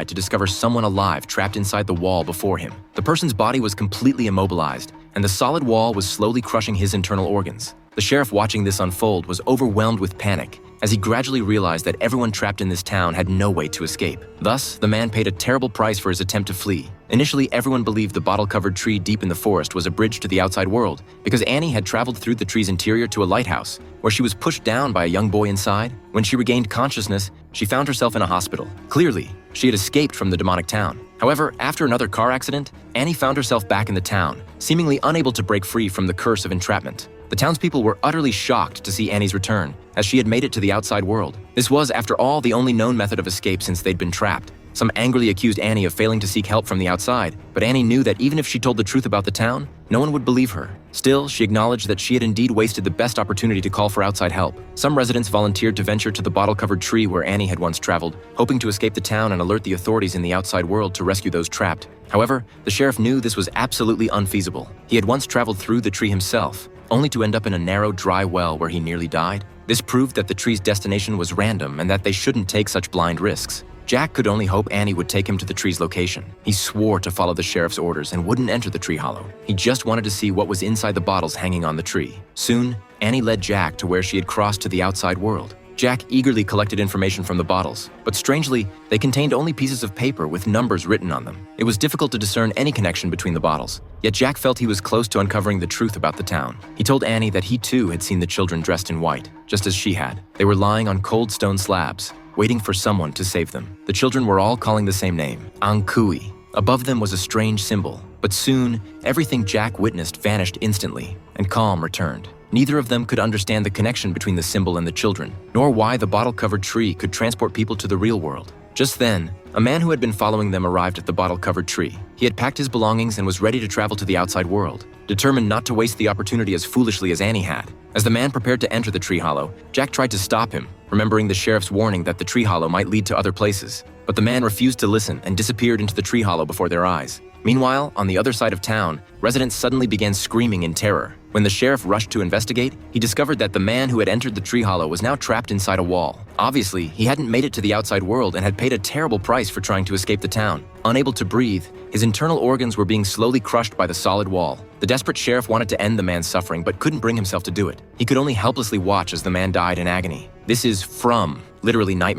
to discover someone alive trapped inside the wall before him. The person's body was completely immobilized, and the solid wall was slowly crushing his internal organs. The sheriff watching this unfold was overwhelmed with panic as he gradually realized that everyone trapped in this town had no way to escape. Thus, the man paid a terrible price for his attempt to flee. Initially, everyone believed the bottle-covered tree deep in the forest was a bridge to the outside world because Annie had traveled through the tree's interior to a lighthouse where she was pushed down by a young boy inside. When she regained consciousness, she found herself in a hospital. Clearly, she had escaped from the demonic town. However, after another car accident, Annie found herself back in the town, seemingly unable to break free from the curse of entrapment. The townspeople were utterly shocked to see Annie's return, as she had made it to the outside world. This was, after all, the only known method of escape since they'd been trapped. Some angrily accused Annie of failing to seek help from the outside, but Annie knew that even if she told the truth about the town, no one would believe her. Still, she acknowledged that she had indeed wasted the best opportunity to call for outside help. Some residents volunteered to venture to the bottle-covered tree where Annie had once traveled, hoping to escape the town and alert the authorities in the outside world to rescue those trapped. However, the sheriff knew this was absolutely unfeasible. He had once traveled through the tree himself, only to end up in a narrow, dry well where he nearly died. This proved that the tree's destination was random and that they shouldn't take such blind risks. Jack could only hope Annie would take him to the tree's location. He swore to follow the sheriff's orders and wouldn't enter the tree hollow. He just wanted to see what was inside the bottles hanging on the tree. Soon, Annie led Jack to where she had crossed to the outside world. Jack eagerly collected information from the bottles, but strangely, they contained only pieces of paper with numbers written on them. It was difficult to discern any connection between the bottles, yet Jack felt he was close to uncovering the truth about the town. He told Annie that he too had seen the children dressed in white, just as she had. They were lying on cold stone slabs, waiting for someone to save them. The children were all calling the same name, Ankui. Above them was a strange symbol, but soon, everything Jack witnessed vanished instantly, and calm returned. Neither of them could understand the connection between the symbol and the children, nor why the bottle-covered tree could transport people to the real world. Just then, a man who had been following them arrived at the bottle-covered tree. He had packed his belongings and was ready to travel to the outside world, determined not to waste the opportunity as foolishly as Annie had. As the man prepared to enter the tree hollow, Jack tried to stop him, remembering the sheriff's warning that the tree hollow might lead to other places. But the man refused to listen and disappeared into the tree hollow before their eyes. Meanwhile, on the other side of town, residents suddenly began screaming in terror. When the sheriff rushed to investigate, he discovered that the man who had entered the tree hollow was now trapped inside a wall. Obviously, he hadn't made it to the outside world and had paid a terrible price for trying to escape the town. Unable to breathe, his internal organs were being slowly crushed by the solid wall. The desperate sheriff wanted to end the man's suffering but couldn't bring himself to do it. He could only helplessly watch as the man died in agony. This is from, literally, nightmare